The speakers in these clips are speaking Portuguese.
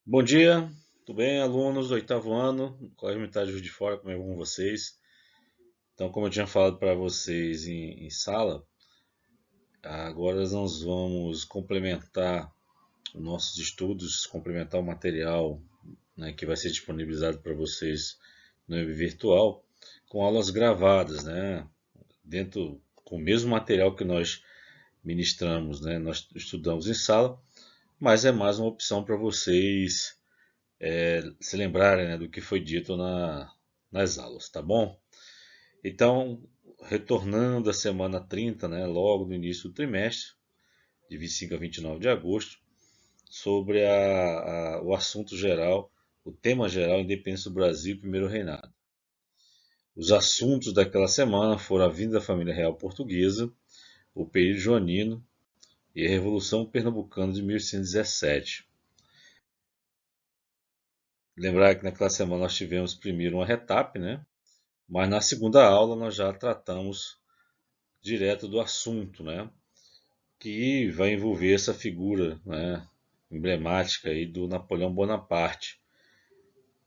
Bom dia, tudo bem, alunos do oitavo ano, Colégio Militar de Juiz de Fora, como é que vão vocês? Então, como eu tinha falado para vocês em sala, agora nós vamos complementar os nossos estudos, complementar o material, né, que vai ser disponibilizado para vocês no web virtual, com aulas gravadas, né, dentro com o mesmo material que nós ministramos, né, nós estudamos em sala, mas é mais uma opção para vocês se lembrarem, né, do que foi dito nas aulas, tá bom? Então, retornando à semana 30, né, logo no início do trimestre, de 25 a 29 de agosto, sobre o assunto geral, o tema geral, Independência do Brasil e Primeiro Reinado. Os assuntos daquela semana foram a vinda da família real portuguesa, o período joanino e a Revolução Pernambucana de 1817. Lembrar que naquela semana nós tivemos primeiro uma retap, né? Mas na segunda aula nós já tratamos direto do assunto, né? Que vai envolver essa figura, né, emblemática aí do Napoleão Bonaparte.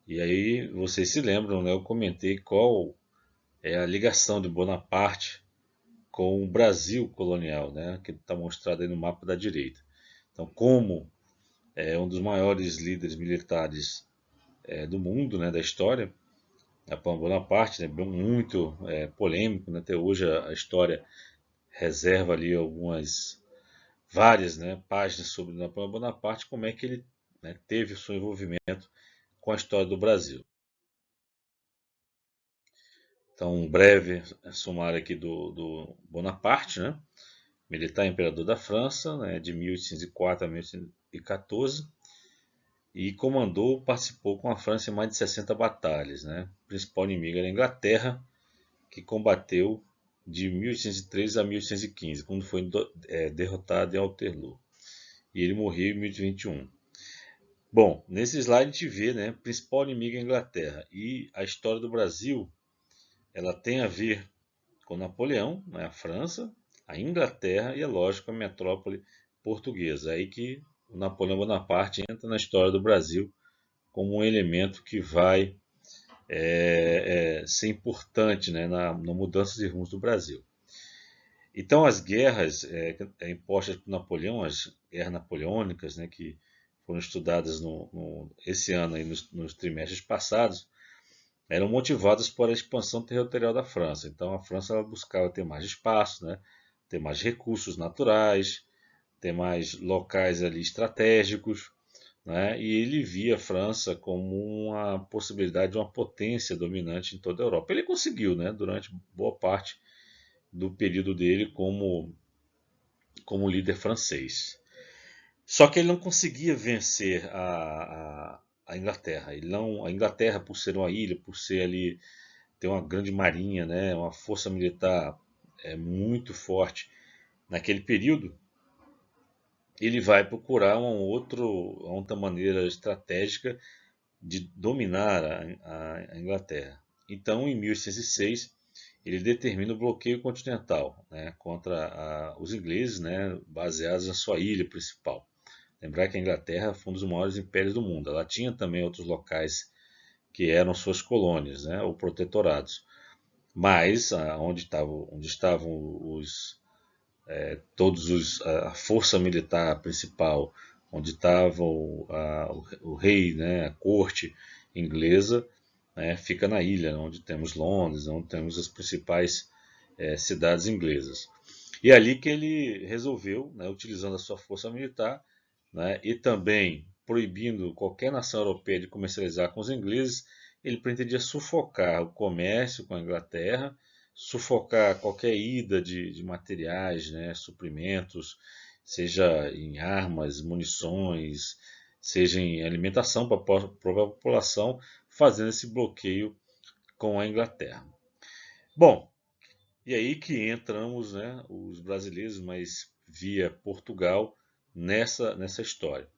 E aí vocês se lembram, né? Eu comentei qual é a ligação de Bonaparte com o Brasil colonial, né? Que está mostrado aí no mapa da direita. Então, como é um dos maiores líderes militares do mundo, né, da história, Napoleão Bonaparte, né, muito polêmico, né, até hoje a história reserva ali várias, né, páginas sobre Napoleão Bonaparte, como é que ele, né, teve o seu envolvimento com a história do Brasil. Então, um breve sumário aqui do Bonaparte, né, militar imperador da França, né, de 1804 a 1814, e participou com a França em mais de 60 batalhas. Né. O principal inimigo era a Inglaterra, que combateu de 1813 a 1815, quando foi derrotado em Waterloo. E ele morreu em 1821. Bom, nesse slide a gente vê, né, o principal inimigo é a Inglaterra. E a história do Brasil, ela tem a ver com Napoleão, né, a França, a Inglaterra e, é lógico, a metrópole portuguesa. É aí que o Napoleão Bonaparte entra na história do Brasil como um elemento que vai ser importante, né, na mudança de rumos do Brasil. Então, as guerras impostas por Napoleão, as guerras napoleônicas, né, que foram estudadas esse ano e nos trimestres passados, eram motivadas por a expansão territorial da França. Então, a França ela buscava ter mais espaço, né, ter mais recursos naturais, ter mais locais ali estratégicos, né, e ele via a França como uma possibilidade de uma potência dominante em toda a Europa. Ele conseguiu, né, durante boa parte do período dele como líder francês. Só que ele não conseguia vencer a Inglaterra. A Inglaterra, por ser uma ilha, por ser ali, ter uma grande marinha, né, uma força militar muito forte naquele período, ele vai procurar uma outra maneira estratégica de dominar a Inglaterra. Então, em 1806, ele determina o bloqueio continental, né, contra os ingleses, né, baseados na sua ilha principal. Lembrar que a Inglaterra foi um dos maiores impérios do mundo. Ela tinha também outros locais que eram suas colônias, né, ou protetorados. Mas onde estavam a força militar principal, onde estava o rei, né, a corte inglesa, né, fica na ilha, onde temos Londres, onde temos as principais cidades inglesas. E é ali que ele resolveu, né, utilizando a sua força militar, né, e também proibindo qualquer nação europeia de comercializar com os ingleses, ele pretendia sufocar o comércio com a Inglaterra, sufocar qualquer ida de materiais, né, suprimentos, seja em armas, munições, seja em alimentação para a população, fazendo esse bloqueio com a Inglaterra. Bom, e aí que entramos, né, os brasileiros, mas via Portugal, nessa história.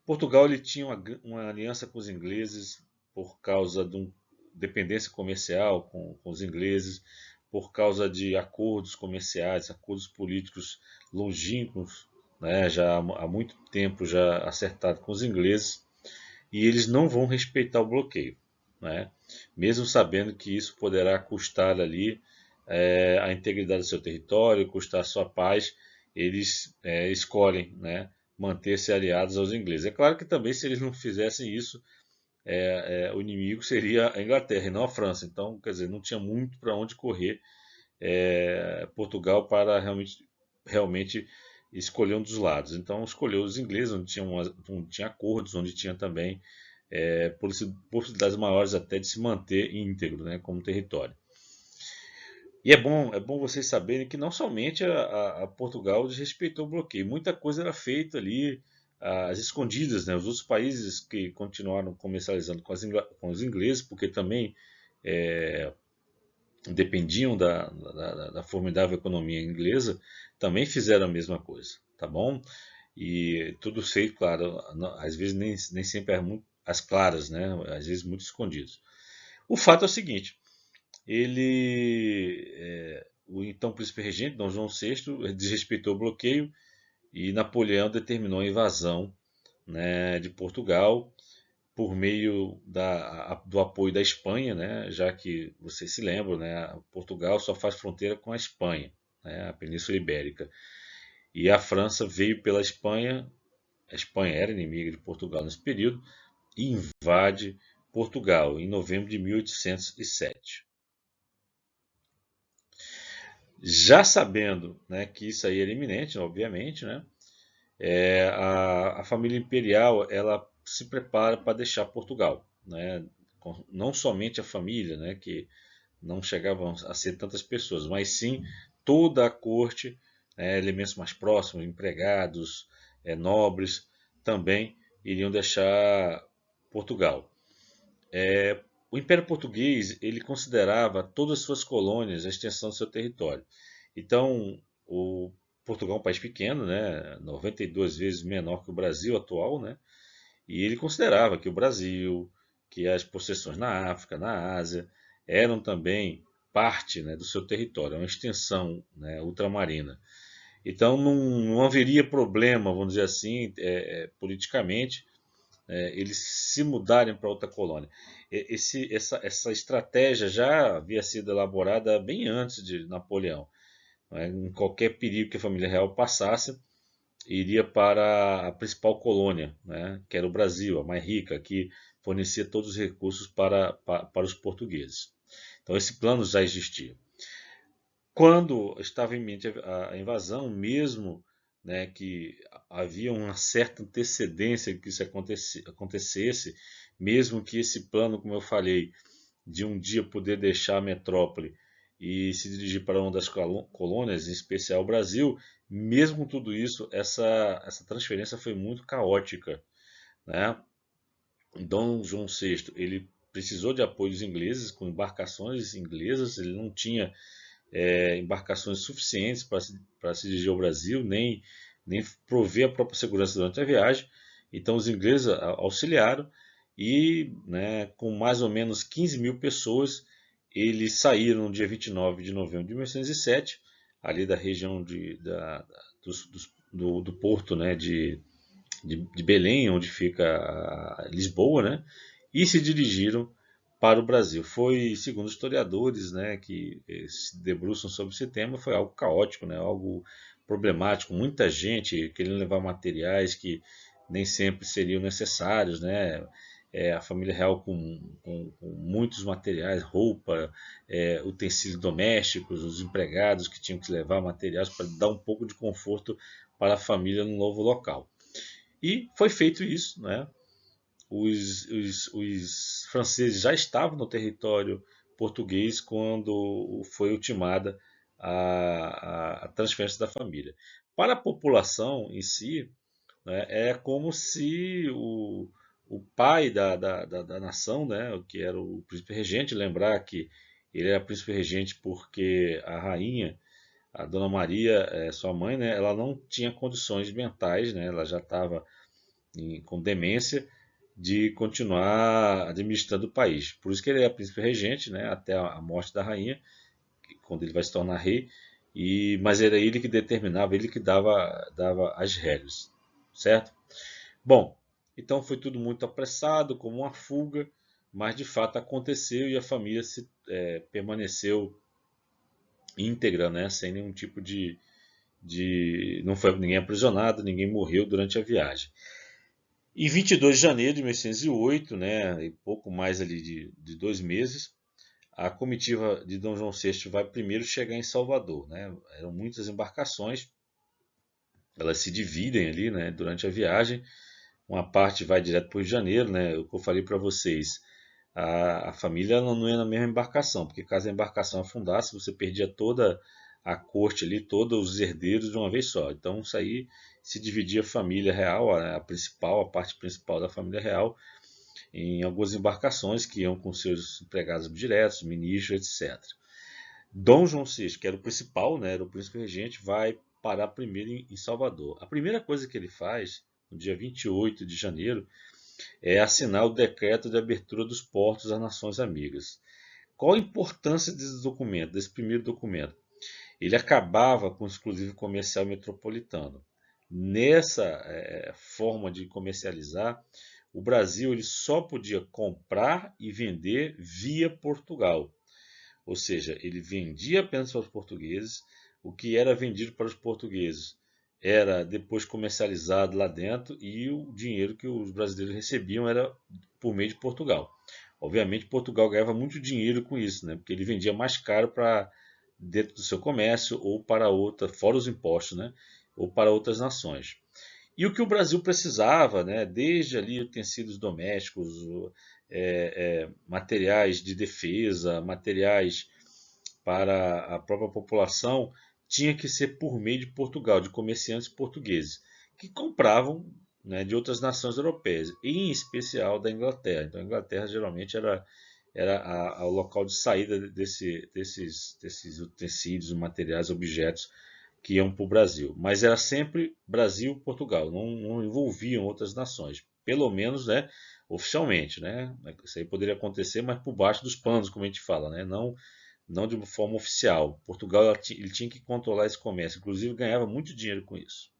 Portugal ele tinha uma aliança com os ingleses por causa de uma dependência comercial com os ingleses, por causa de acordos comerciais, acordos políticos longínquos, né, já há muito tempo já acertado com os ingleses. e eles não vão respeitar o bloqueio, né? Mesmo sabendo que isso poderá custar ali a integridade do seu território, custar a sua paz, eles escolhem, né, manter-se aliados aos ingleses. É claro que também, se eles não fizessem isso, o inimigo seria a Inglaterra e não a França. Então, quer dizer, não tinha muito para onde correr Portugal para realmente escolher um dos lados. Então, escolheu os ingleses, onde tinha acordos, onde tinha também possibilidades maiores até de se manter íntegro, né, como território. E é bom vocês saberem que não somente a Portugal desrespeitou o bloqueio, muita coisa era feita ali às escondidas, né? Os outros países que continuaram comercializando com os ingleses, porque também é, dependiam da formidável economia inglesa, também fizeram a mesma coisa, tá bom? E tudo feito, claro, às vezes nem sempre é muito às claras, né? Às vezes muito escondidos. O fato é o seguinte: o então príncipe regente, Dom João VI, desrespeitou o bloqueio e Napoleão determinou a invasão, né, de Portugal por meio do apoio da Espanha, né, já que vocês se lembram, né, Portugal só faz fronteira com a Espanha, né, a Península Ibérica. E a França veio pela Espanha, a Espanha era inimiga de Portugal nesse período, e invade Portugal em novembro de 1807. Já sabendo, né, que isso aí era iminente, obviamente, né, a família imperial ela se prepara para deixar Portugal, né, não somente a família, né, que não chegavam a ser tantas pessoas, mas sim toda a corte, elementos mais próximos, empregados, nobres, também iriam deixar Portugal. O Império Português ele considerava todas as suas colônias a extensão do seu território. Então, o Portugal é um país pequeno, né, 92 vezes menor que o Brasil atual, né, e ele considerava que o Brasil, que as possessões na África, na Ásia, eram também parte, né, do seu território, uma extensão, né, ultramarina. Então, não haveria problema, vamos dizer assim, politicamente, eles se mudarem para outra colônia. Essa estratégia já havia sido elaborada bem antes de Napoleão. Né? Em qualquer perigo que a família real passasse, iria para a principal colônia, né? Que era o Brasil, a mais rica, que fornecia todos os recursos para os portugueses. Então esse plano já existia. Quando estava em mente a invasão, mesmo, né, que havia uma certa antecedência que isso acontecesse, mesmo que esse plano, como eu falei, de um dia poder deixar a metrópole e se dirigir para uma das colônias, em especial o Brasil, mesmo com tudo isso, essa transferência foi muito caótica, né? Dom João VI, ele precisou de apoio dos ingleses, com embarcações inglesas, ele não tinha embarcações suficientes para se dirigir ao Brasil, nem prover a própria segurança durante a viagem. Então os ingleses auxiliaram e, né, com mais ou menos 15 mil pessoas, eles saíram no dia 29 de novembro de 1907, ali da região do porto, né, de Belém, onde fica Lisboa, né, e se dirigiram para o Brasil. Foi, segundo os historiadores, né, que se debruçam sobre esse tema, foi algo caótico, né, algo problemático, muita gente querendo levar materiais que nem sempre seriam necessários, né, a família real com muitos materiais, roupa, utensílios domésticos, os empregados que tinham que levar materiais para dar um pouco de conforto para a família no novo local. E foi feito isso, né? Os franceses já estavam no território português quando foi ultimada a transferência da família. Para a população em si, né, é como se o pai da nação, né, que era o príncipe regente, lembrar que ele era príncipe regente porque a rainha, a Dona Maria, sua mãe, né, ela não tinha condições mentais, né, ela já estava com demência de continuar administrando o país. Por isso que ele é príncipe regente, né, até a morte da rainha, quando ele vai se tornar rei. Mas era ele que determinava, ele que dava as regras, certo? Bom, Então foi tudo muito apressado, como uma fuga, mas de fato aconteceu e a família permaneceu íntegra, né, sem nenhum tipo não foi ninguém aprisionado, ninguém morreu durante a viagem. Em 22 de janeiro de 1808, né, e pouco mais ali de 2 meses, a comitiva de Dom João VI vai primeiro chegar em Salvador, né? Eram muitas embarcações, elas se dividem ali, né, durante a viagem. Uma parte vai direto para o Rio de Janeiro, né? O que eu falei para vocês, a família não ia na mesma embarcação, porque caso a embarcação afundasse, você perdia toda a corte ali, todos os herdeiros de uma vez só. Então isso aí se dividia a família real, a principal, a parte principal da família real, em algumas embarcações que iam com seus empregados diretos, ministros, etc. Dom João VI, que era o principal, né, era o príncipe regente, vai parar primeiro em Salvador. A primeira coisa que ele faz, no dia 28 de janeiro, é assinar o decreto de abertura dos portos às nações amigas. Qual a importância desse documento, desse primeiro documento? Ele acabava com o exclusivo comercial metropolitano. Nessa forma de comercializar, o Brasil ele só podia comprar e vender via Portugal. Ou seja, ele vendia apenas para os portugueses, o que era vendido para os portugueses era depois comercializado lá dentro e o dinheiro que os brasileiros recebiam era por meio de Portugal. Obviamente, Portugal ganhava muito dinheiro com isso, né? Porque ele vendia mais caro para dentro do seu comércio ou para outra, fora os impostos, né? Ou para outras nações. E o que o Brasil precisava, né? Desde ali utensílios domésticos, materiais de defesa, materiais para a própria população, tinha que ser por meio de Portugal, de comerciantes portugueses, que compravam, né, de outras nações europeias, em especial da Inglaterra. Então a Inglaterra geralmente era o local de saída desses utensílios, materiais, objetos que iam para o Brasil. Mas era sempre Brasil-Portugal, não envolviam outras nações. Pelo menos, né, oficialmente. Né? Isso aí poderia acontecer, mas por baixo dos panos, como a gente fala. Né? Não de uma forma oficial. Portugal ele tinha que controlar esse comércio, inclusive ganhava muito dinheiro com isso.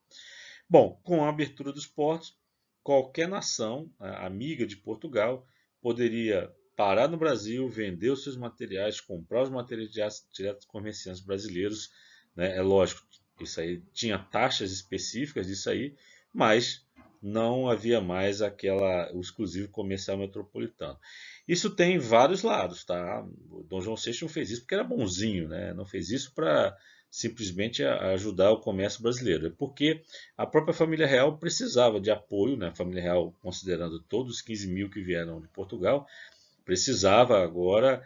Bom, com a abertura dos portos, qualquer nação amiga de Portugal poderia parar no Brasil, vender os seus materiais, comprar os materiais direto dos comerciantes brasileiros. Né? É lógico, isso aí tinha taxas específicas disso aí, mas não havia mais o exclusivo comercial metropolitano. Isso tem vários lados, tá? O Dom João VI não fez isso porque era bonzinho, né? Não fez isso para simplesmente ajudar o comércio brasileiro, é porque a própria família real precisava de apoio, né? A família real, considerando todos os 15 mil que vieram de Portugal, precisava agora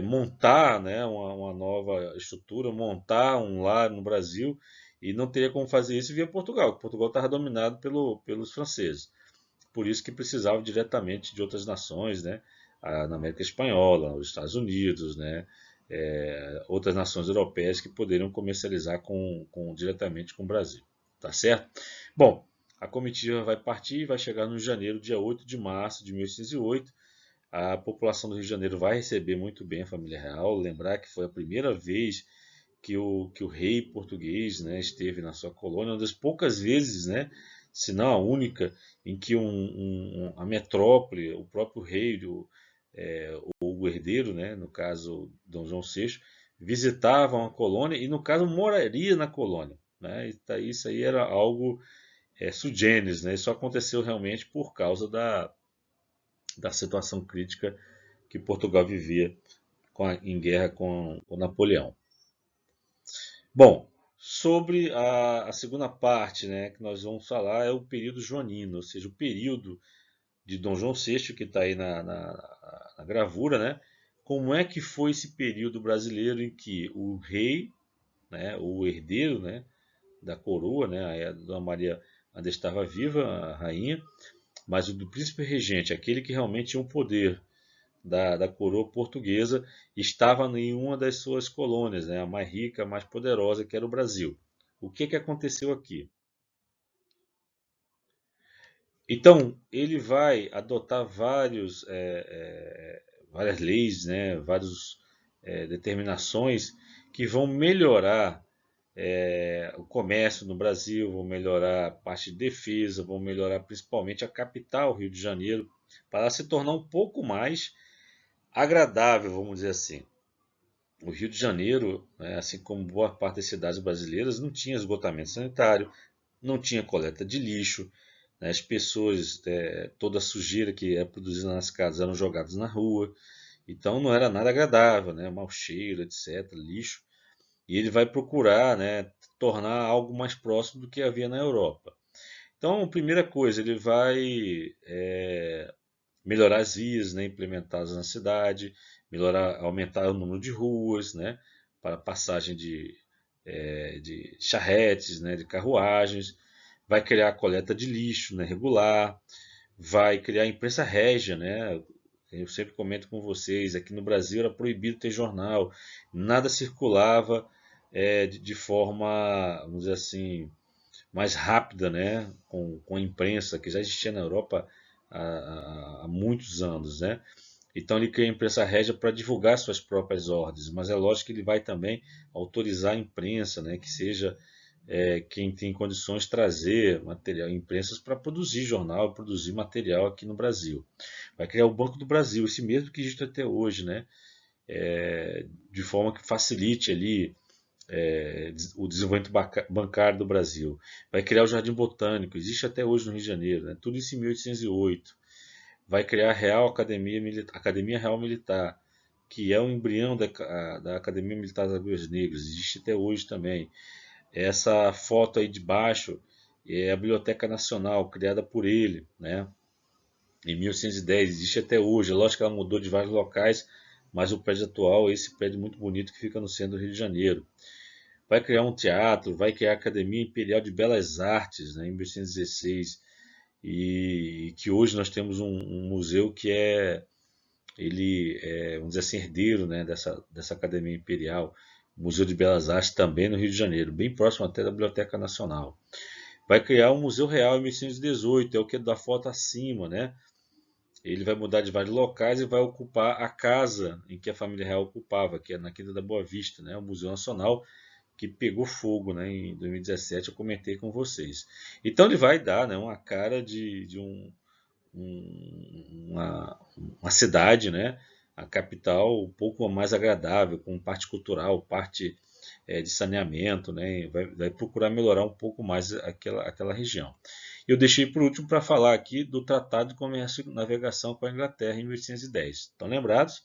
montar, né, uma nova estrutura, montar um lar no Brasil e não teria como fazer isso via Portugal, porque Portugal estava dominado pelos franceses. Por isso que precisava diretamente de outras nações, né, na América Espanhola, os Estados Unidos, né, outras nações europeias que poderiam comercializar diretamente com o Brasil. Tá certo? Bom, a comitiva vai partir e vai chegar no janeiro, dia 8 de março de 1808. A população do Rio de Janeiro vai receber muito bem a família real. Lembrar que foi a primeira vez que o rei português, né, esteve na sua colônia, uma das poucas vezes, né, se não a única, em que a metrópole, o próprio rei, ou o herdeiro, né, no caso Dom João VI, visitavam a colônia e, no caso, moraria na colônia. Né? Isso aí era algo sui generis, né? Isso aconteceu realmente por causa da situação crítica que Portugal vivia em guerra com Napoleão. Bom, sobre a segunda parte, né, que nós vamos falar é o período joanino, ou seja, o período de Dom João VI, que está aí na gravura, né? Como é que foi esse período brasileiro em que o rei, né, o herdeiro, né, da coroa, né, a Dona Maria ainda estava viva, a rainha, mas o do príncipe regente, aquele que realmente tinha o poder da coroa portuguesa, estava em uma das suas colônias, né, a mais rica, a mais poderosa, que era o Brasil. O que aconteceu aqui? Então, ele vai adotar várias leis, né, várias determinações que vão melhorar o comércio no Brasil, vão melhorar a parte de defesa, vão melhorar principalmente a capital, Rio de Janeiro, para se tornar um pouco mais agradável, vamos dizer assim. O Rio de Janeiro, né, assim como boa parte das cidades brasileiras, não tinha esgotamento sanitário, não tinha coleta de lixo, né, as pessoas, toda a sujeira que é produzida nas casas eram jogadas na rua, então não era nada agradável, né, mau cheiro, etc., lixo. E ele vai procurar, né, tornar algo mais próximo do que havia na Europa. Então, a primeira coisa, ele vai melhorar as vias, né, implementadas na cidade, melhorar, aumentar o número de ruas, né, para passagem de charretes, né, de carruagens, vai criar a coleta de lixo, né, regular, vai criar a imprensa régia, né. Eu sempre comento com vocês, aqui no Brasil era proibido ter jornal, nada circulava de forma, vamos dizer assim, mais rápida, né, com a imprensa, que já existia na Europa há muitos anos, né? Então ele cria a imprensa régia para divulgar suas próprias ordens, mas é lógico que ele vai também autorizar a imprensa, né, que seja quem tem condições de trazer material, imprensas para produzir jornal, produzir material aqui no Brasil. Vai criar o Banco do Brasil, esse mesmo que existe até hoje, né, de forma que facilite ali o desenvolvimento bancário do Brasil. Vai criar o Jardim Botânico, existe até hoje no Rio de Janeiro, né? Tudo isso em 1808. Vai criar a Real Academia, Academia Real Militar, que é o embrião da Academia Militar das Agulhas Negras, existe até hoje também. Essa foto aí de baixo é a Biblioteca Nacional, criada por ele, né? Em 1810, existe até hoje. É lógico que ela mudou de vários locais, mas o prédio atual é esse prédio muito bonito que fica no centro do Rio de Janeiro. Vai criar um teatro, vai criar a Academia Imperial de Belas Artes, né, em 1816, e que hoje nós temos um museu que vamos dizer assim, herdeiro, né, dessa Academia Imperial, Museu de Belas Artes também no Rio de Janeiro, bem próximo até da Biblioteca Nacional. Vai criar um Museu Real em 1918, é o que é da foto acima, né? Ele vai mudar de vários locais e vai ocupar a casa em que a família real ocupava, que é na Quinta da Boa Vista, né? O Museu Nacional, que pegou fogo, né, em 2017, eu comentei com vocês. Então ele vai dar, né, uma cara de uma cidade, né, a capital um pouco mais agradável, com parte cultural, parte de saneamento, né, vai procurar melhorar um pouco mais aquela região. Eu deixei por último para falar aqui do Tratado de Comércio e Navegação com a Inglaterra em 1810. Estão lembrados?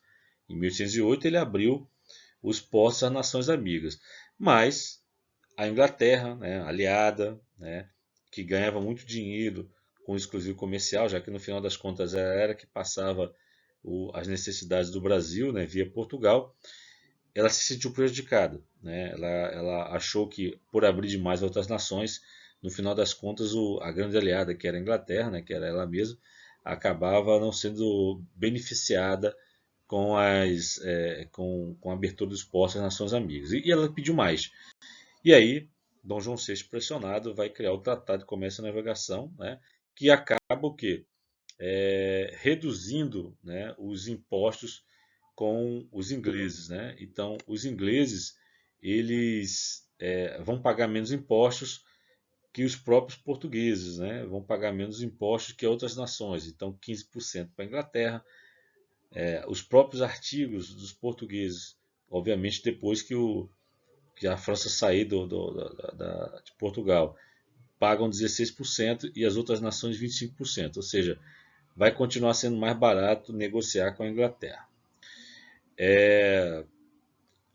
Em 1808 ele abriu os portos às nações amigas. Mas a Inglaterra, né, aliada, né, que ganhava muito dinheiro com o exclusivo comercial, já que no final das contas era que passava as necessidades do Brasil, né, via Portugal, ela se sentiu prejudicada. Né? Ela achou que por abrir demais a outras nações, no final das contas a grande aliada, que era a Inglaterra, né, que era ela mesma, acabava não sendo beneficiada com a abertura dos portos às nações amigas. E ela pediu mais. E aí, Dom João VI, pressionado, vai criar o Tratado de Comércio e Navegação, né, que acaba o quê? Reduzindo, né, os impostos com os ingleses. Né? Então, os ingleses eles vão pagar menos impostos que os próprios portugueses, né? Vão pagar menos impostos que outras nações. Então, 15% para a Inglaterra, os próprios artigos dos portugueses, obviamente depois que a França sair de Portugal, pagam 16% e as outras nações 25%, ou seja, vai continuar sendo mais barato negociar com a Inglaterra.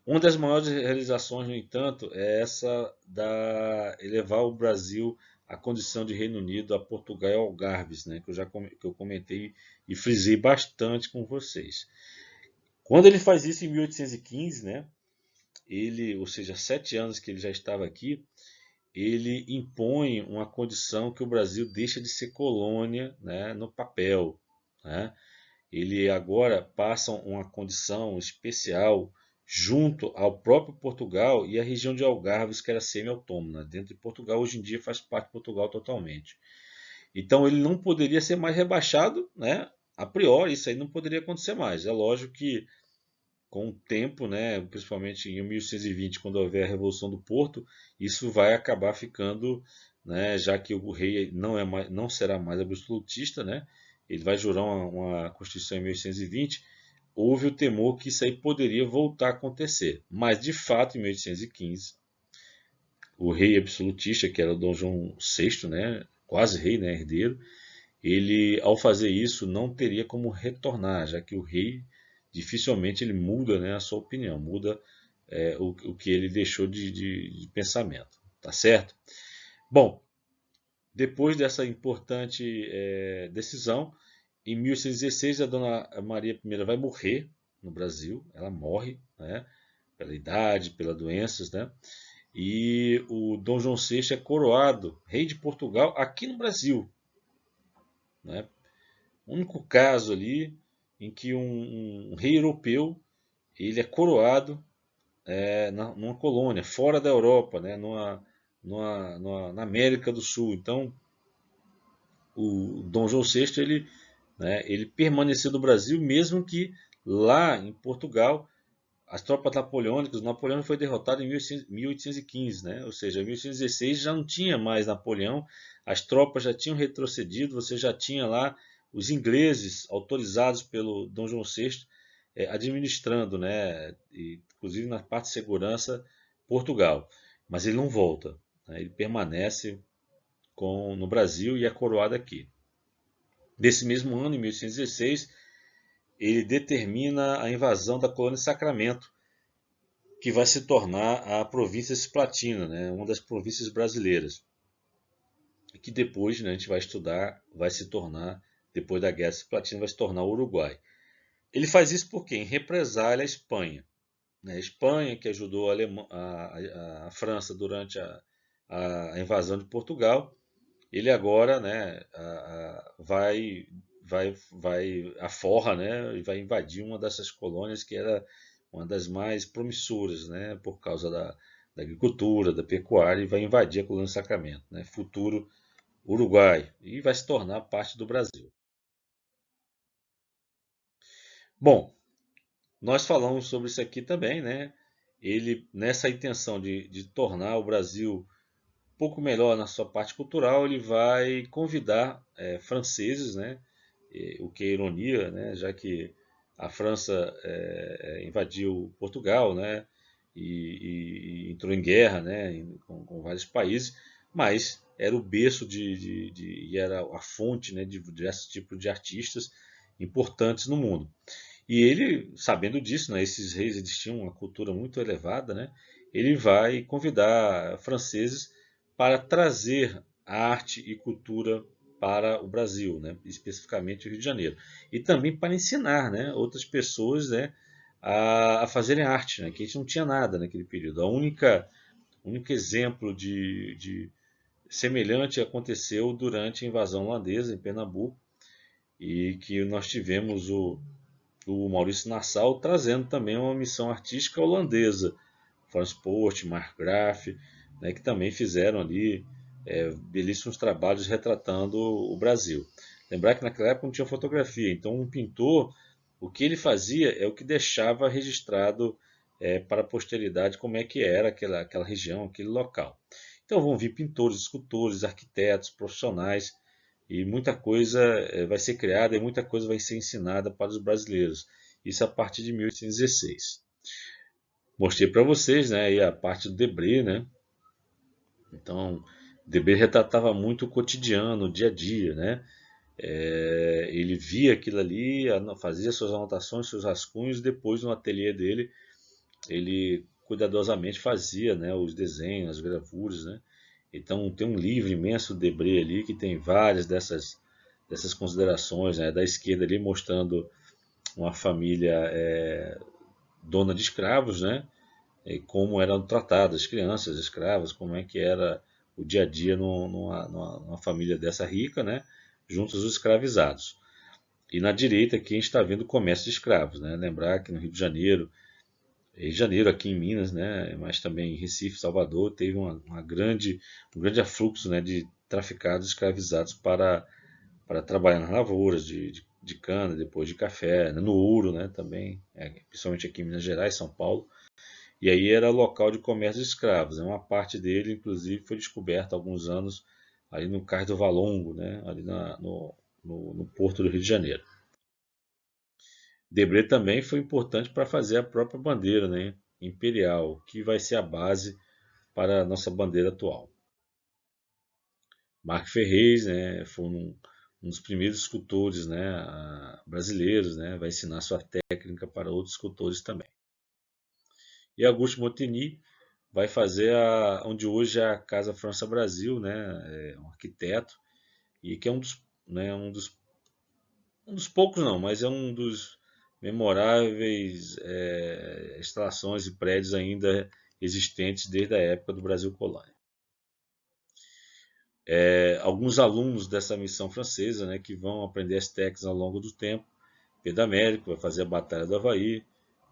Uma das maiores realizações, no entanto, é essa da elevar o Brasil à condição de Reino Unido, a Portugal e Algarves, né, que eu comentei e frisei bastante com vocês. Quando ele faz isso em 1815, né, ou seja, 7 anos que ele já estava aqui, ele impõe uma condição que o Brasil deixa de ser colônia, né, no papel. Né? Ele agora passa uma condição especial junto ao próprio Portugal e a região de Algarves, que era semi-autônoma. Dentro de Portugal, hoje em dia faz parte de Portugal totalmente. Então ele não poderia ser mais rebaixado, né? A priori, isso aí não poderia acontecer mais. É lógico que com o tempo, né, principalmente em 1820, quando houver a Revolução do Porto, isso vai acabar ficando, né, já que o rei não será mais absolutista, né, ele vai jurar uma Constituição em 1820, houve o temor que isso aí poderia voltar a acontecer. Mas, de fato, em 1815, o rei absolutista, que era o Dom João VI, né, quase rei, né, herdeiro, ele, ao fazer isso, não teria como retornar, já que o rei dificilmente ele muda, né, a sua opinião, muda o que ele deixou de pensamento, tá certo? Bom, depois dessa importante decisão, em 1816 a Dona Maria I vai morrer no Brasil, ela morre, né, pela idade, pelas doenças, né? E o Dom João VI é coroado rei de Portugal aqui no Brasil, né? O único caso ali em que um rei europeu ele é coroado numa colônia, fora da Europa, né, na América do Sul. Então, o Dom João VI ele permaneceu no Brasil, mesmo que lá em Portugal as tropas napoleônicas, Napoleão foi derrotado em 1815, né? Ou seja, em 1816 já não tinha mais Napoleão, as tropas já tinham retrocedido, você já tinha lá os ingleses autorizados pelo Dom João VI administrando, né? E, inclusive na parte de segurança, Portugal. Mas ele não volta, né? Ele permanece no Brasil e é coroado aqui. Nesse mesmo ano, em 1816, ele determina a invasão da colônia Sacramento, que vai se tornar a província Cisplatina, né, uma das províncias brasileiras, e que depois, né, a gente vai estudar, vai se tornar, depois da Guerra Cisplatina, vai se tornar o Uruguai. Ele faz isso por quê? Em represália à Espanha. Né? A Espanha, que ajudou a França durante a invasão de Portugal, ele agora, né, vai aforra, né, e vai invadir uma dessas colônias que era uma das mais promissoras, né, por causa da agricultura, da pecuária, e vai invadir a colônia do Sacramento, né, futuro Uruguai, e vai se tornar parte do Brasil. Bom, nós falamos sobre isso aqui também, né? Ele, nessa intenção de tornar o Brasil um pouco melhor na sua parte cultural, ele vai convidar franceses, né? O que é ironia, né? Já que a França invadiu Portugal, né? E entrou em guerra, né? Com vários países, mas era o berço e era a fonte, né? De diversos tipos de artistas importantes no mundo. E ele, sabendo disso, né, esses reis eles tinham uma cultura muito elevada, né, ele vai convidar franceses para trazer arte e cultura para o Brasil, né, especificamente o Rio de Janeiro. E também para ensinar, né, outras pessoas, né, a fazerem arte, né, que a gente não tinha nada naquele período. O único exemplo de semelhante aconteceu durante a invasão holandesa em Pernambuco, e que nós tivemos o Maurício Nassau trazendo também uma missão artística holandesa, Frans Poort, Mark Graf, né, que também fizeram ali belíssimos trabalhos retratando o Brasil. Lembrar que naquela época não tinha fotografia, então um pintor, o que ele fazia é o que deixava registrado para a posteridade como é que era aquela região, aquele local. Então vão vir pintores, escultores, arquitetos, profissionais, e muita coisa vai ser criada e muita coisa vai ser ensinada para os brasileiros. Isso a partir de 1816. Mostrei para vocês, né, aí a parte do Debré, né? Então, Debré retratava muito o cotidiano, o dia a dia, né? Ele via aquilo ali, fazia suas anotações, seus rascunhos, depois no ateliê dele ele cuidadosamente fazia, né, os desenhos, as gravuras, né? Então tem um livro imenso do Debré ali que tem várias dessas considerações, né, da esquerda ali mostrando uma família dona de escravos, né, e como eram tratadas as crianças escravas, como é que era o dia a dia numa família dessa rica, né, junto aos escravizados. E na direita aqui a gente está vendo o comércio de escravos, né? Lembrar que no Rio de Janeiro aqui em Minas, né, mas também em Recife, Salvador, teve um grande afluxo, né, de traficados escravizados para trabalhar nas lavouras, de de cana, depois de café, né, no ouro, né, também, principalmente aqui em Minas Gerais, São Paulo. E aí era local de comércio de escravos, né. Uma parte dele, inclusive, foi descoberta há alguns anos ali no Cais do Valongo, né, ali no porto do Rio de Janeiro. Debré também foi importante para fazer a própria bandeira, né, imperial, que vai ser a base para a nossa bandeira atual. Marc Ferrez, né, foi um dos primeiros escultores, né, brasileiros, né, vai ensinar sua técnica para outros escultores também. E Auguste Montigny vai fazer onde hoje é a Casa França Brasil, né, um arquiteto, e que é né, um dos poucos não, mas é um dos memoráveis instalações e prédios ainda existentes desde a época do Brasil Colônia. Alguns alunos dessa missão francesa, né, que vão aprender as técnicas ao longo do tempo. Pedro Américo vai fazer a Batalha do Havaí,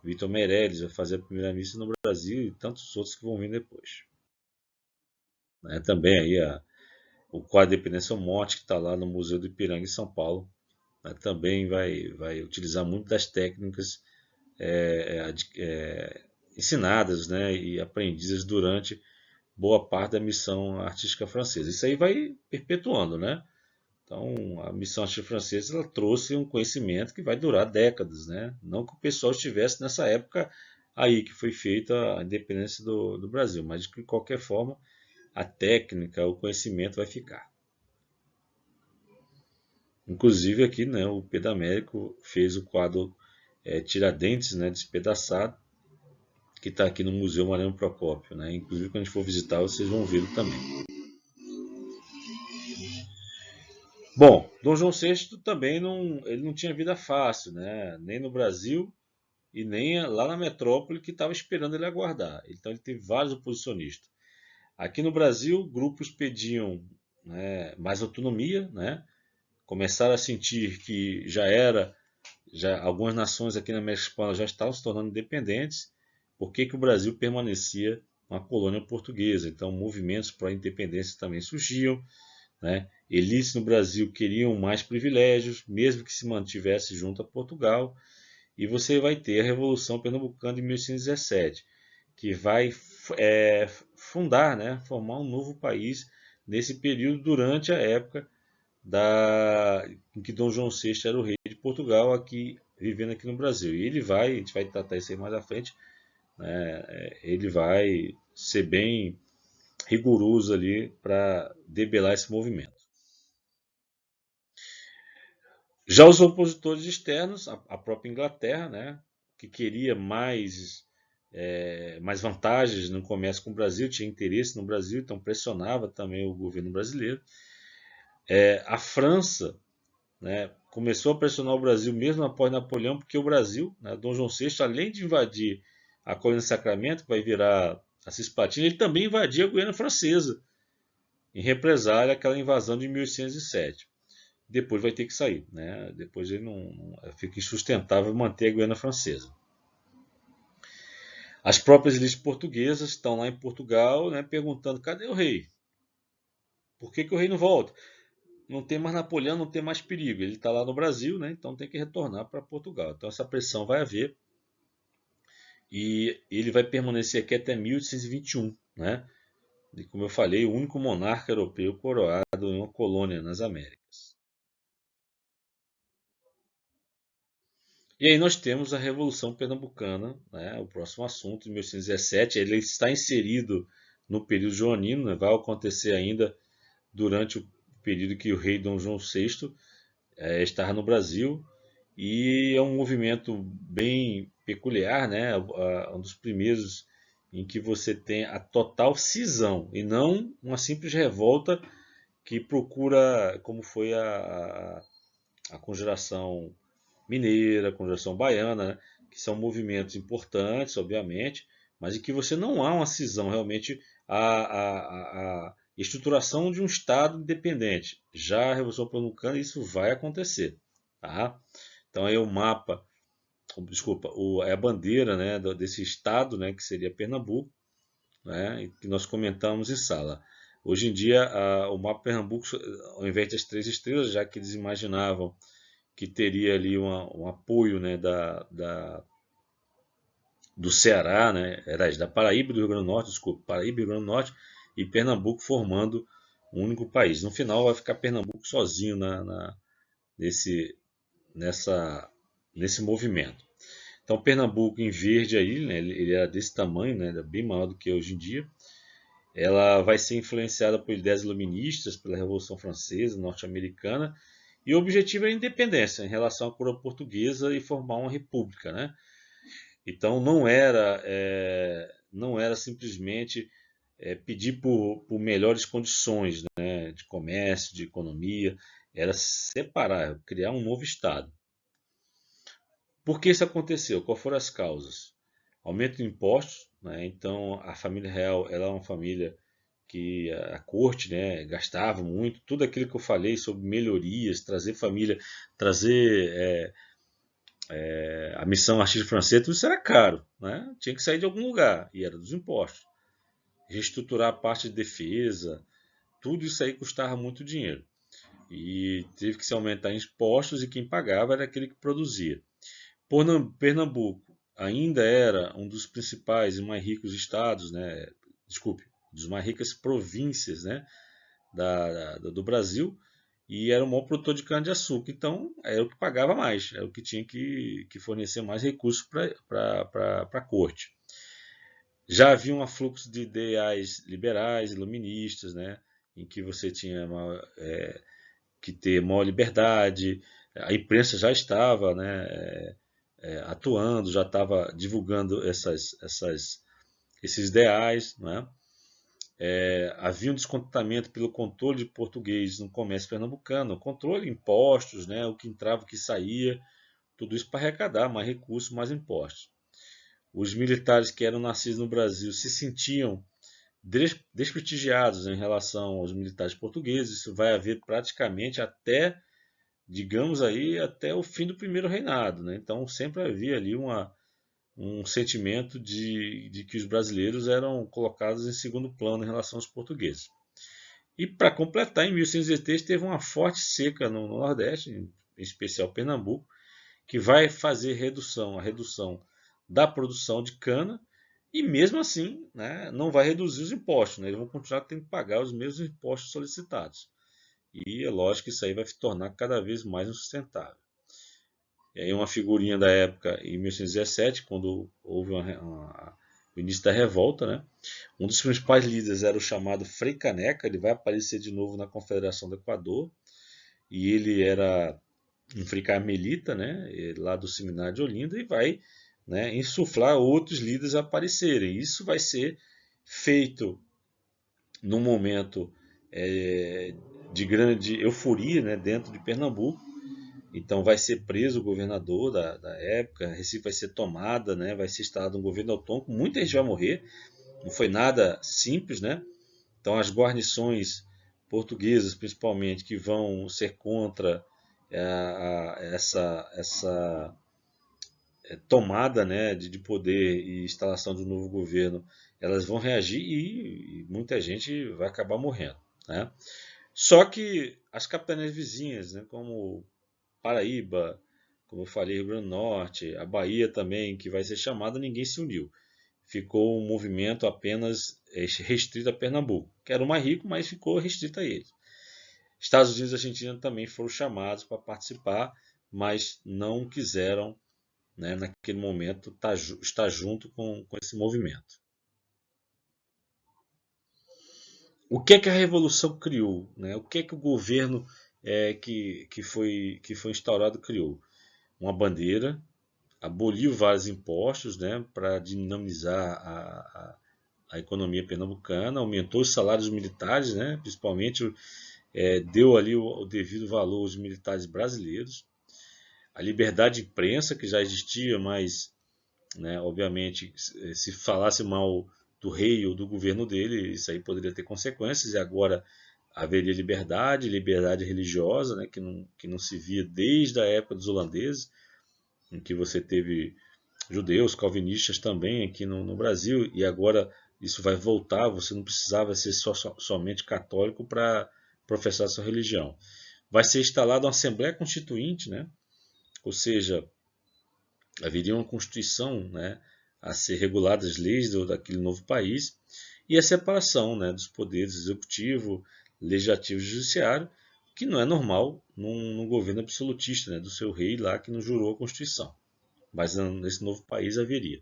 Vitor Meirelles vai fazer a primeira missa no Brasil e tantos outros que vão vir depois. Né, também aí o quadro de Dependência Monte, que está lá no Museu do Ipiranga em São Paulo, né, também vai utilizar muito das técnicas ensinadas, né, e aprendidas durante boa parte da missão artística francesa. Isso aí vai perpetuando, né? Então, a missão artística francesa ela trouxe um conhecimento que vai durar décadas, né? Não que o pessoal estivesse nessa época aí que foi feita a independência do Brasil, mas de qualquer forma a técnica, o conhecimento vai ficar. Inclusive aqui, né, o Pedro Américo fez o quadro Tiradentes, né, despedaçado, que está aqui no Museu Mariano Procópio, né? Inclusive quando a gente for visitar vocês vão vê-lo também. Bom, Dom João VI também ele não tinha vida fácil, né? Nem no Brasil e nem lá na metrópole que estava esperando ele aguardar. Então ele teve vários oposicionistas. Aqui no Brasil, grupos pediam, né, mais autonomia, né? Começaram a sentir que já algumas nações aqui na América Espanhola já estavam se tornando independentes. Por que o Brasil permanecia uma colônia portuguesa? Então movimentos para a independência também surgiam. Né? Elites no Brasil queriam mais privilégios, mesmo que se mantivesse junto a Portugal, e você vai ter a Revolução Pernambucana de 1817, que vai fundar, né, formar um novo país nesse período durante a época em que Dom João VI era o rei de Portugal, vivendo aqui no Brasil. E a gente vai tratar isso aí mais à frente, né, ele vai ser bem rigoroso ali para debelar esse movimento. Já os opositores externos, a própria Inglaterra, né, que queria mais vantagens no comércio com o Brasil, tinha interesse no Brasil, então pressionava também o governo brasileiro. A França, né, começou a pressionar o Brasil mesmo após Napoleão, porque o Brasil, né, Dom João VI, além de invadir a colônia de Sacramento, que vai virar a Cisplatina, ele também invadia a Guiana Francesa, em represália àquela invasão de 1807. Depois vai ter que sair, né? Depois ele não fica insustentável manter a Guiana Francesa. As próprias elites portuguesas estão lá em Portugal, né, perguntando: cadê o rei? Por que o rei não volta? Não tem mais Napoleão, não tem mais perigo. Ele está lá no Brasil, né, então tem que retornar para Portugal. Então essa pressão vai haver e ele vai permanecer aqui até 1821, né? E como eu falei, o único monarca europeu coroado em uma colônia nas Américas. E aí nós temos a Revolução Pernambucana, né, o próximo assunto, de 1817. Ele está inserido no período joanino, né, vai acontecer ainda durante o período que o rei Dom João VI estava no Brasil. E é um movimento bem peculiar, né, um dos primeiros em que você tem a total cisão e não uma simples revolta que procura, como foi a Conjuração Mineira, Conjuração Baiana, né, que são movimentos importantes, obviamente, mas em que você não há uma cisão realmente a estruturação de um Estado independente. Já a Revolução Pernambucana isso vai acontecer. Tá? Então aí o mapa, desculpa, é a bandeira, né, desse Estado, né, que seria Pernambuco, né, que nós comentamos em sala. Hoje em dia o mapa Pernambuco, ao invés das 3 estrelas, já que eles imaginavam que teria ali um apoio, né, do Ceará, né, da Paraíba e do Rio Grande do Norte, desculpa, Paraíba e Rio Grande do Norte e Pernambuco formando um único país. No final vai ficar Pernambuco sozinho nesse, nesse movimento. Então Pernambuco em verde aí, né, ele era desse tamanho, né, bem maior do que hoje em dia. Ela vai ser influenciada por ideias iluministas, pela Revolução Francesa, norte-americana, e o objetivo é a independência em relação à coroa portuguesa e formar uma república, né? Então não era simplesmente pedir por melhores condições, né, de comércio, de economia, era separar, criar um novo Estado. Por que isso aconteceu? Quais foram as causas? Aumento de impostos, né? Então a família real ela é uma família que a corte, né, gastava muito, tudo aquilo que eu falei sobre melhorias, trazer família, trazer a missão artista francesa, tudo isso era caro, né? Tinha que sair de algum lugar e era dos impostos. Reestruturar a parte de defesa, tudo isso aí custava muito dinheiro. E teve que se aumentar impostos e quem pagava era aquele que produzia. Pernambuco ainda era um dos principais e mais ricos estados, né? Desculpe, dos mais ricas províncias, né? Do Brasil, e era o maior produtor de cana-de-açúcar. Então, era o que pagava mais, era o que tinha que fornecer mais recursos para a corte. Já havia um afluxo de ideais liberais, iluministas, né? Em que você tinha que ter maior liberdade, a imprensa já estava, né, atuando, já estava divulgando esses ideais, né? Havia um descontentamento pelo controle de português no comércio pernambucano, controle de impostos, né, o que entrava, o que saía, tudo isso para arrecadar mais recursos, mais impostos. Os militares que eram nascidos no Brasil se sentiam desprestigiados em relação aos militares portugueses. Isso vai haver praticamente até, digamos aí, até o fim do primeiro reinado, né? Então sempre havia ali um sentimento de que os brasileiros eram colocados em segundo plano em relação aos portugueses. E para completar, em 1103 teve uma forte seca no Nordeste, em especial Pernambuco, que vai fazer a redução da produção de cana e mesmo assim, né, não vai reduzir os impostos, né? Eles vão continuar tendo que pagar os mesmos impostos solicitados. E é lógico que isso aí vai se tornar cada vez mais insustentável. E aí uma figurinha da época, em 1817, quando houve o início da revolta, né? Um dos principais líderes era o chamado Frei Caneca, ele vai aparecer de novo na Confederação do Equador, e ele era um Frei Carmelita, né? Lá do Seminário de Olinda, e vai, né, insuflar outros líderes a aparecerem. Isso vai ser feito num momento de grande euforia, né, dentro de Pernambuco. Então vai ser preso o governador da época, Recife vai ser tomada, né, vai ser instalado um governo autônomo, muita gente vai morrer, não foi nada simples, né? Então as guarnições portuguesas, principalmente, que vão ser contra essa tomada, né, de poder e instalação de um novo governo, elas vão reagir e muita gente vai acabar morrendo, né? Só que as capitanias vizinhas, né, como Paraíba, como eu falei, Rio Grande do Norte, a Bahia também, que vai ser chamada, ninguém se uniu. Ficou um movimento apenas restrito a Pernambuco, que era o mais rico, mas ficou restrito a ele. Estados Unidos e Argentina também foram chamados para participar, mas não quiseram, né, naquele momento, estar junto com esse movimento. O que é que a Revolução criou? Né? O que é que o governo que foi instaurado criou? Uma bandeira, aboliu vários impostos, né, para dinamizar a economia pernambucana, aumentou os salários militares, né, principalmente deu ali o devido valor aos militares brasileiros, a liberdade de imprensa, que já existia, mas, né, obviamente, se falasse mal do rei ou do governo dele, isso aí poderia ter consequências, e agora haveria liberdade religiosa, né, que não se via desde a época dos holandeses, em que você teve judeus, calvinistas também aqui no Brasil, e agora isso vai voltar, você não precisava ser somente católico para professar sua religião. Vai ser instalada uma Assembleia Constituinte, né, ou seja, haveria uma Constituição, né, a ser regulada, as leis daquele novo país, e a separação, né, dos poderes executivo, legislativo e judiciário, que não é normal num governo absolutista, né, do seu rei lá que não jurou a Constituição. Mas nesse novo país haveria.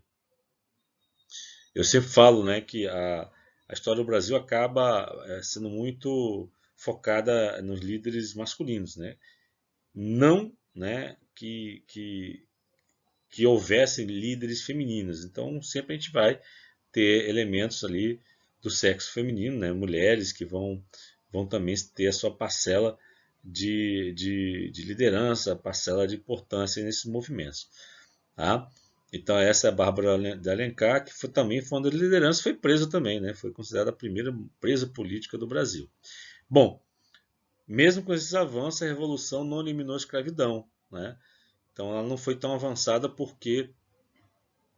Eu sempre falo, né, que a história do Brasil acaba sendo muito focada nos líderes masculinos, né? Não, né, que houvessem líderes femininos. Então, sempre a gente vai ter elementos ali do sexo feminino, né? Mulheres que vão também ter a sua parcela de liderança, parcela de importância nesses movimentos. Tá? Então, essa é a Bárbara de Alencar, que também foi uma das lideranças, foi presa também, né? Foi considerada a primeira presa política do Brasil. Bom, mesmo com esses avanços, a Revolução não eliminou a escravidão, né? Então, ela não foi tão avançada porque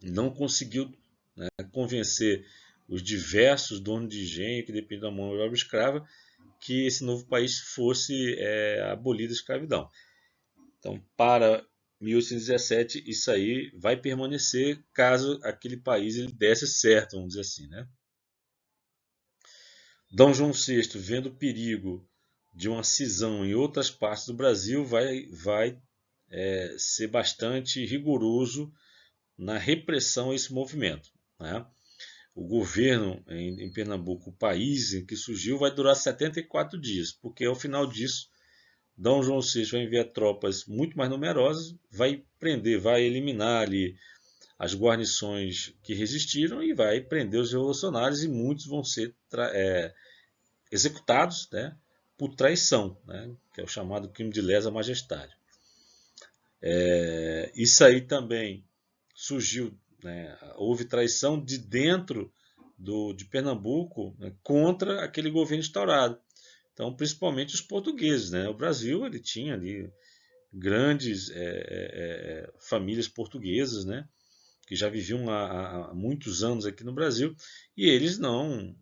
não conseguiu, né, convencer os diversos donos de engenho que dependiam da mão de obra escrava que esse novo país fosse abolida a escravidão. Então, para 1817, isso aí vai permanecer caso aquele país ele desse certo, vamos dizer assim, né? D. João VI, vendo o perigo de uma cisão em outras partes do Brasil, vai ser bastante rigoroso na repressão a esse movimento, né? O governo em Pernambuco, o país em que surgiu, vai durar 74 dias, porque ao final disso, D. João VI vai enviar tropas muito mais numerosas, vai prender, vai eliminar ali as guarnições que resistiram e vai prender os revolucionários, e muitos vão ser executados, né, por traição, né, que é o chamado crime de lesa majestade. Isso aí também surgiu, né, houve traição de dentro de Pernambuco, né, contra aquele governo instaurado. Então, principalmente os portugueses, né? O Brasil ele tinha ali grandes famílias portuguesas, né? Que já viviam há muitos anos aqui no Brasil, e eles não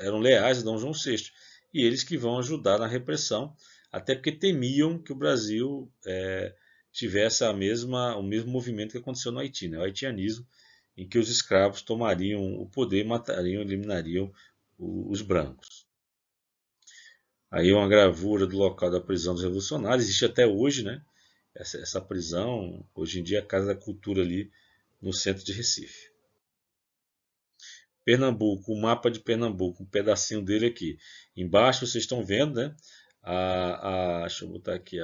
eram leais a D. João VI. E eles que vão ajudar na repressão, até porque temiam que o Brasil tivesse o mesmo movimento que aconteceu no Haiti, né? O haitianismo, em que os escravos tomariam o poder, matariam, eliminariam os brancos. Aí uma gravura do local da prisão dos revolucionários, existe até hoje, né? Essa prisão, hoje em dia, é a Casa da Cultura ali no centro de Recife. Pernambuco, o mapa de Pernambuco, um pedacinho dele aqui. Embaixo vocês estão vendo, né? Deixa eu botar aqui.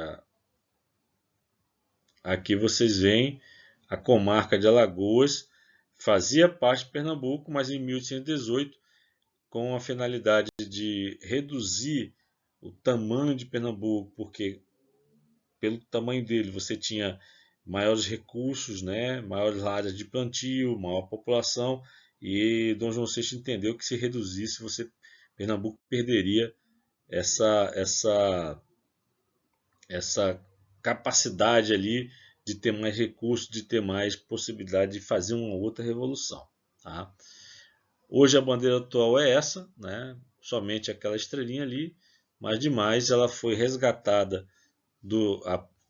Aqui vocês veem a comarca de Alagoas, fazia parte de Pernambuco, mas em 1818, com a finalidade de reduzir o tamanho de Pernambuco, porque pelo tamanho dele você tinha maiores recursos, né, maiores áreas de plantio, maior população, e Dom João VI entendeu que se reduzisse, Pernambuco perderia essa capacidade ali de ter mais recursos, de ter mais possibilidade de fazer uma outra revolução. Tá? Hoje a bandeira atual é essa, né? Somente aquela estrelinha ali, mas demais ela foi resgatada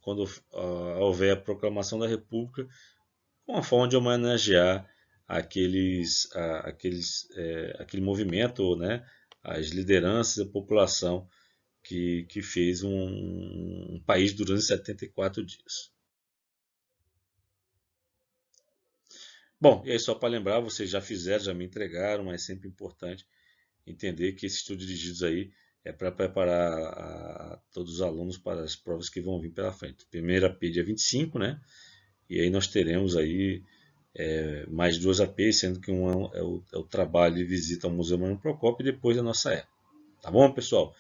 quando houver a proclamação da República, com a forma de homenagear aquele movimento, né? As lideranças, a população que fez um país durante 74 dias. Bom, e aí só para lembrar, vocês já fizeram, já me entregaram, mas é sempre importante entender que esse estudo dirigidos aí é para preparar todos os alunos para as provas que vão vir pela frente. Primeira AP dia 25, né? E aí nós teremos aí mais 2 APs, sendo que um é o trabalho de visita ao Museu Mariano Procópio e depois a nossa época. Tá bom, pessoal?